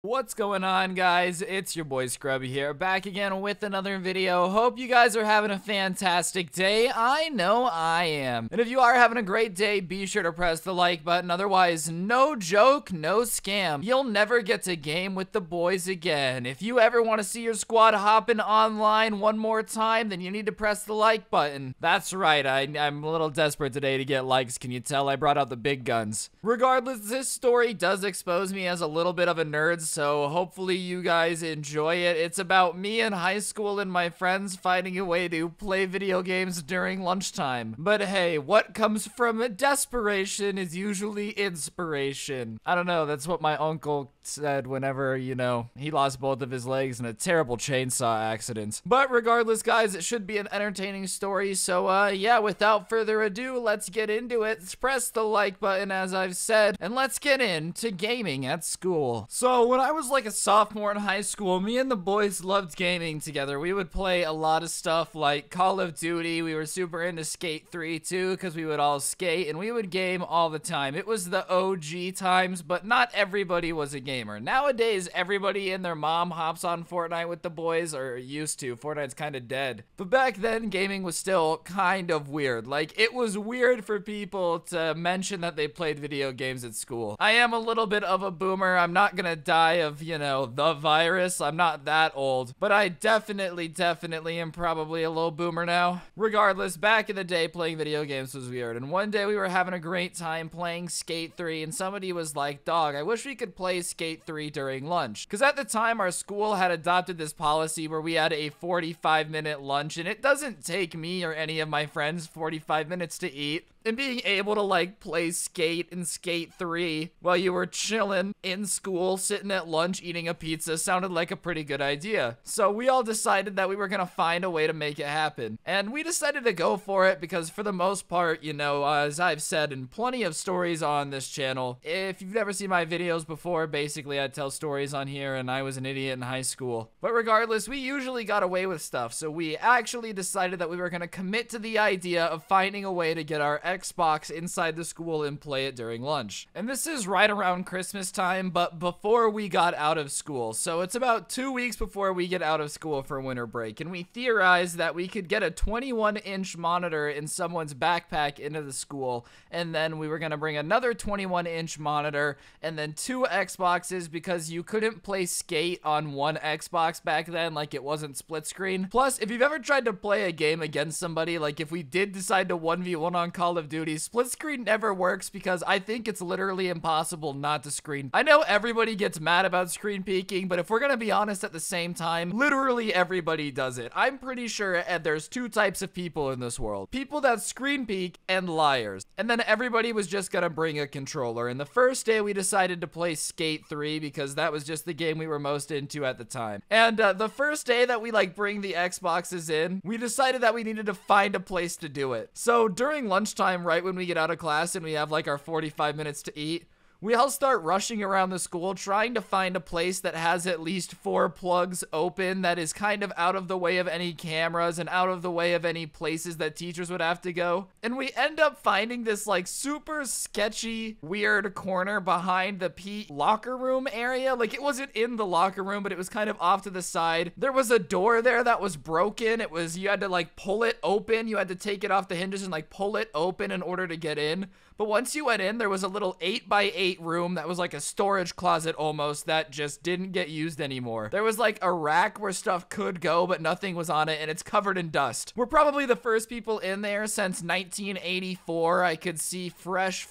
What's going on, guys? It's your boy Scrubby here, back again with another video. Hope you guys are having a fantastic day. I know I am. And if you are having a great day, be sure to press the like button. Otherwise, no joke, no scam. You'll never get to game with the boys again. If you ever want to see your squad hopping online one more time, then you need to press the like button. That's right, I'm a little desperate today to get likes. Can you tell? I brought out the big guns. Regardless, this story does expose me as a little bit of a nerd, so hopefully you guys enjoy it. It's about me in high school and my friends finding a way to play video games during lunchtime. But hey, what comes from desperation is usually inspiration. I don't know, that's what my uncle said whenever, you know, he lost both of his legs in a terrible chainsaw accident. But regardless, guys, it should be an entertaining story, so yeah, without further ado, let's get into it. Let's press the like button, as I've said, and let's get into gaming at school. So when I was like a sophomore in high school, me and the boys loved gaming together. We would play a lot of stuff like Call of Duty. We were super into Skate 3 too, because we would all skate, and we would game all the time. It was the OG times, but not everybody was a gamer. Nowadays, everybody and their mom hops on Fortnite with the boys, or used to. Fortnite's kind of dead. But back then, gaming was still kind of weird. Like, it was weird for people to mention that they played video games at school. I am a little bit of a boomer. I'm not gonna die of, you know, the virus. I'm not that old, but I definitely am probably a little boomer now. Regardless, back in the day, playing video games was weird, and one day we were having a great time playing Skate 3, and somebody was like, "Dog, I wish we could play Skate 3 during lunch." Because at the time, our school had adopted this policy where we had a 45-minute lunch, and it doesn't take me or any of my friends 45 minutes to eat. And being able to, like, play Skate and Skate 3 while you were chilling in school, sitting at lunch, eating a pizza, sounded like a pretty good idea. So we all decided that we were gonna find a way to make it happen. And we decided to go for it because, for the most part, you know, as I've said in plenty of stories on this channel, if you've never seen my videos before, basically I tell stories on here and I was an idiot in high school. But regardless, we usually got away with stuff, so we actually decided that we were gonna commit to the idea of finding a way to get our Xbox inside the school and play it during lunch. And this is right around Christmas time, but before we got out of school. So it's about 2 weeks before we get out of school for winter break. And we theorized that we could get a 21-inch monitor in someone's backpack into the school. And then we were going to bring another 21-inch monitor and then 2 Xboxes, because you couldn't play Skate on one Xbox back then, like it wasn't split screen. Plus, if you've ever tried to play a game against somebody, like if we did decide to 1v1 on Call of Duty, split screen never works because I think it's literally impossible not to screen. I know everybody gets mad about screen peeking, but if we're gonna be honest at the same time, literally everybody does it. I'm pretty sure there's 2 types of people in this world. People that screen peek and liars. And then everybody was just gonna bring a controller. And the first day we decided to play Skate 3 because that was just the game we were most into at the time. And the first day that we bring the Xboxes in, we decided that we needed to find a place to do it. So during lunchtime, right when we get out of class and we have like our 45 minutes to eat, we all start rushing around the school trying to find a place that has at least 4 plugs open, that is kind of out of the way of any cameras and out of the way of any places that teachers would have to go. And we end up finding this like super sketchy, weird corner behind the locker room area. Like, it wasn't in the locker room, but it was kind of off to the side. There was a door there that was broken. You had to like pull it open. You had to take it off the hinges and like pull it open in order to get in. But once you went in, there was a little 8x8 room that was like a storage closet almost that just didn't get used anymore. There was like a rack where stuff could go, but nothing was on it, and it's covered in dust. We're probably the first people in there since 1984. I could see fresh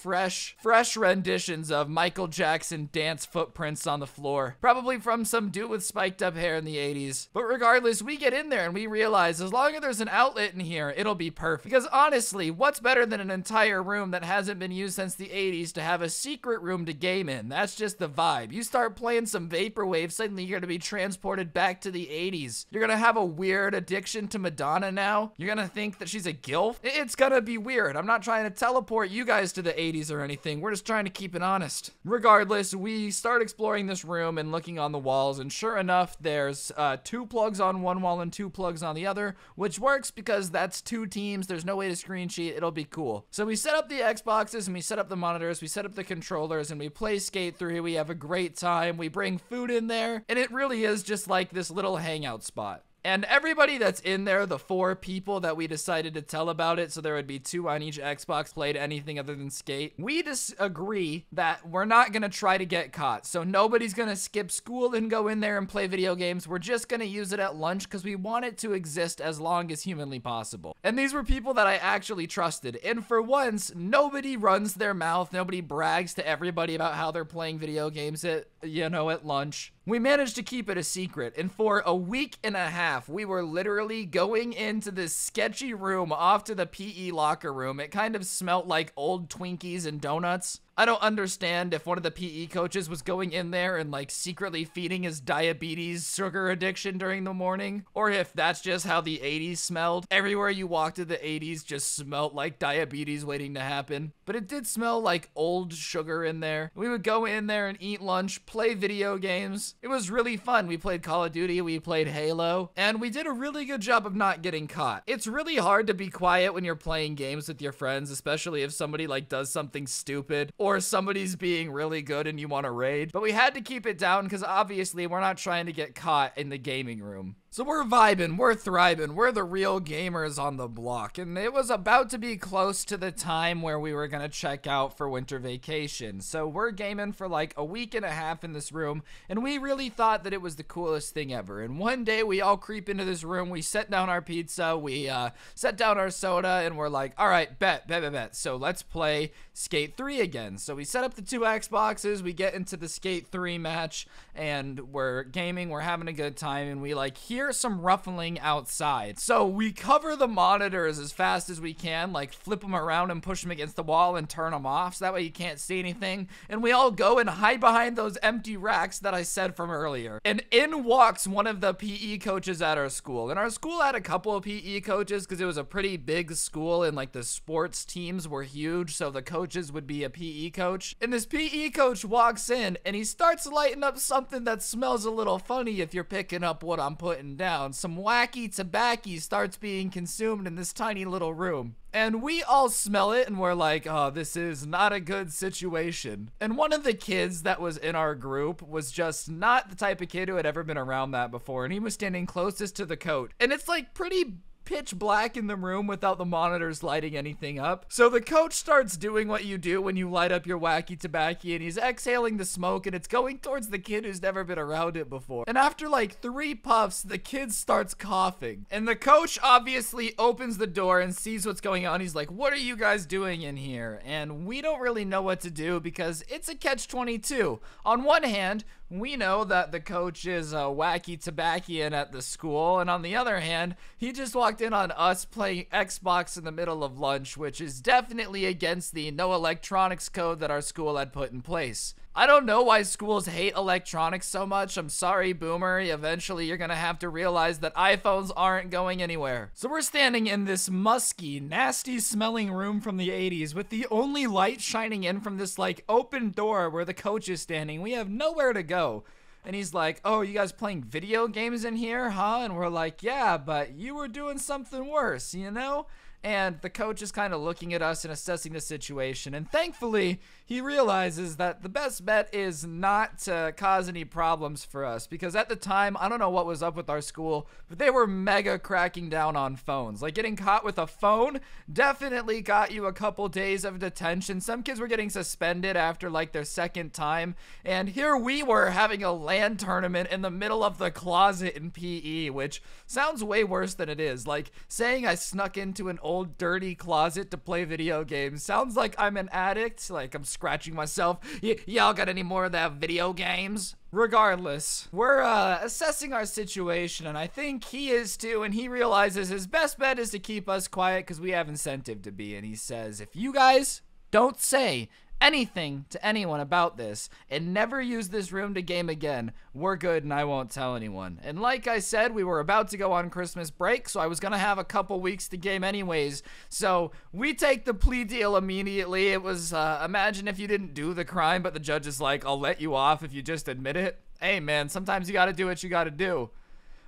renditions of Michael Jackson dance footprints on the floor. Probably from some dude with spiked up hair in the 80s. But regardless, we get in there and we realize as long as there's an outlet in here, it'll be perfect. Because honestly, what's better than an entire room that hasn't been used since the 80s to have a secret room to game in? That's just the vibe. You start playing some Vaporwave, suddenly you're gonna be transported back to the 80s. You're gonna have a weird addiction to Madonna now. You're gonna think that she's a gilf. It's gonna be weird. I'm not trying to teleport you guys to the 80s or anything. We're just trying to keep it honest. Regardless, we start exploring this room and looking on the walls, and sure enough, there's 2 plugs on one wall and 2 plugs on the other, which works because that's 2 teams. There's no way to screen sheet. It'll be cool. So we set up the Xboxes and we set up the monitors, we set up the controller, $5 and we play Skate 3. We have a great time. We bring food in there, and it really is just like this little hangout spot. And everybody that's in there, the 4 people that we decided to tell about it, so there would be 2 on each Xbox, played anything other than Skate, we just agree that we're not gonna try to get caught. So nobody's gonna skip school and go in there and play video games. We're just gonna use it at lunch because we want it to exist as long as humanly possible. And these were people that I actually trusted. And for once, nobody runs their mouth. Nobody brags to everybody about how they're playing video games at lunch. We managed to keep it a secret, and for a week and a half, we were literally going into this sketchy room off to the PE locker room. It kind of smelt like old Twinkies and donuts. I don't understand if one of the PE coaches was going in there and like secretly feeding his diabetes sugar addiction during the morning, or if that's just how the 80s smelled. Everywhere you walked in the 80s just smelled like diabetes waiting to happen. But it did smell like old sugar in there. We would go in there and eat lunch, play video games. It was really fun. We played Call of Duty, we played Halo, and we did a really good job of not getting caught. It's really hard to be quiet when you're playing games with your friends, especially if somebody like does something stupid, or somebody's being really good and you want to raid. But we had to keep it down because obviously we're not trying to get caught in the gaming room. So we're vibing, we're thriving, we're the real gamers on the block, and it was about to be close to the time where we were gonna check out for winter vacation. So we're gaming for like a week and a half in this room, and we really thought that it was the coolest thing ever. And one day we all creep into this room, we set down our pizza, we set down our soda, and we're like, all right, bet. So let's play Skate 3 again. So we set up the 2 Xboxes, we get into the Skate 3 match, and we're gaming, we're having a good time, and we like hear some ruffling outside. So we cover the monitors as fast as we can, like flip them around and push them against the wall and turn them off so that way you can't see anything. And we all go and hide behind those empty racks that I said from earlier. And in walks one of the PE coaches at our school. And our school had a couple of PE coaches because it was a pretty big school and like the sports teams were huge, so the coaches would be a PE coach. And this PE coach walks in and he starts lighting up something that smells a little funny if you're picking up what I'm putting down. Some wacky tobacco starts being consumed in this tiny little room. And we all smell it and we're like, oh, this is not a good situation. And one of the kids that was in our group was just not the type of kid who had ever been around that before. And he was standing closest to the coat. And it's like pretty pitch black in the room without the monitors lighting anything up. So the coach starts doing what you do when you light up your wacky tobacco, and he's exhaling the smoke, and it's going towards the kid who's never been around it before. And after like 3 puffs, the kid starts coughing. And the coach obviously opens the door and sees what's going on. He's like, what are you guys doing in here? And we don't really know what to do because it's a catch-22. On one hand, we know that the coach is a wacky tobaccian at the school, and on the other hand, he just walked in on us playing Xbox in the middle of lunch, which is definitely against the no electronics code that our school had put in place. I don't know why schools hate electronics so much. I'm sorry, boomer. Eventually, you're gonna have to realize that iPhones aren't going anywhere. So we're standing in this musky, nasty smelling room from the 80s with the only light shining in from this like open door where the coach is standing. We have nowhere to go. And he's like, oh, you guys playing video games in here, huh? And we're like, yeah, but you were doing something worse, you know? And the coach is kind of looking at us and assessing the situation. And thankfully, he realizes that the best bet is not to cause any problems for us. Because at the time, I don't know what was up with our school, but they were mega cracking down on phones. Like getting caught with a phone definitely got you a couple days of detention. Some kids were getting suspended after like their 2nd time. And here we were having a LAN tournament in the middle of the closet in PE, which sounds way worse than it is. Like saying I snuck into an old dirty closet to play video games sounds like I'm an addict, like I'm scratching myself. Y'all got any more of that video games? Regardless, we're assessing our situation, and I think he is too, and he realizes his best bet is to keep us quiet because we have incentive to be. And he says, if you guys don't say anything to anyone about this and never use this room to game again, we're good and I won't tell anyone. And like I said, we were about to go on Christmas break, so I was gonna have a couple weeks to game anyways. So we take the plea deal immediately. It was imagine if you didn't do the crime but the judge is like, I'll let you off if you just admit it. Hey man, sometimes you gotta do what you gotta do.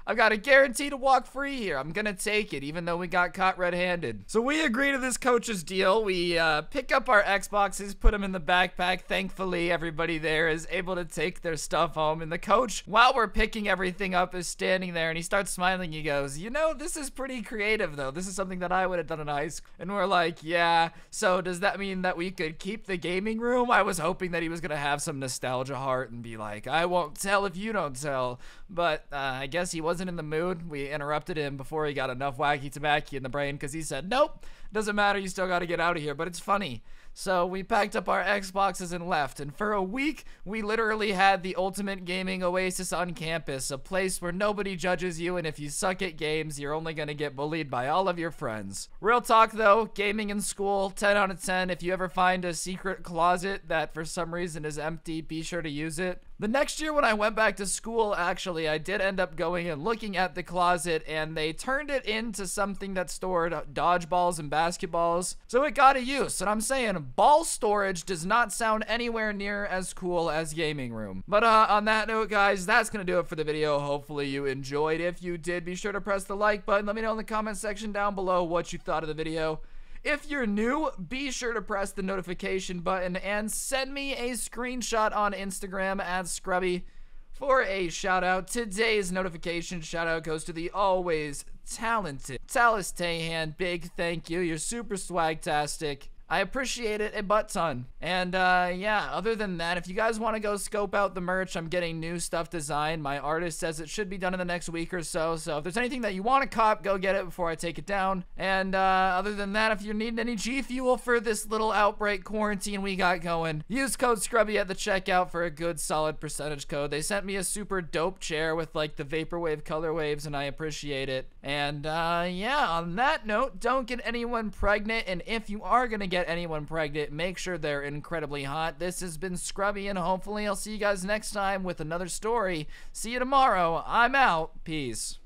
I've got a guarantee to walk free here. I'm gonna take it, even though we got caught red-handed. So we agree to this coach's deal. We pick up our Xboxes, put them in the backpack. Thankfully, everybody there is able to take their stuff home. And the coach, while we're picking everything up, is standing there and he starts smiling. He goes, you know, this is pretty creative though. This is something that I would have done in high school. And we're like, yeah. So does that mean that we could keep the gaming room? I was hoping that he was gonna have some nostalgia heart and be like, I won't tell if you don't tell. But I guess he wasn't in the mood. We interrupted him before he got enough wacky tobacco in the brain because he said, nope, doesn't matter, you still got to get out of here. But it's funny. So we packed up our Xboxes and left, and for a week, we literally had the ultimate gaming oasis on campus, a place where nobody judges you, and if you suck at games, you're only gonna get bullied by all of your friends. Real talk though, gaming in school, 10 out of 10. If you ever find a secret closet that for some reason is empty, be sure to use it. The next year when I went back to school, actually, I did end up going and looking at the closet, and they turned it into something that stored dodgeballs and basketballs, so it got a use. And I'm saying, ball storage does not sound anywhere near as cool as gaming room. But on that note, guys, that's gonna do it for the video. Hopefully you enjoyed. If you did, be sure to press the like button. Let me know in the comment section down below what you thought of the video. If you're new, be sure to press the notification button and send me a screenshot on Instagram at Scrubby for a shout out. Today's notification shout out goes to the always talented Talus Tahan. Big thank you. You're super swagtastic. I appreciate it a butt ton. And yeah, other than that, if you guys want to go scope out the merch, I'm getting new stuff designed. My artist says it should be done in the next week or so. So if there's anything that you want to cop, go get it before I take it down. And other than that, if you're needing any G Fuel for this little outbreak quarantine we got going, use code Scrubby at the checkout for a good solid percentage code. They sent me a super dope chair with like the Vaporwave color waves, and I appreciate it. And yeah, on that note, don't get anyone pregnant. And if you are gonna get anyone pregnant, make sure they're incredibly hot. This has been Scrubby, and hopefully I'll see you guys next time with another story. See you tomorrow. I'm out. Peace.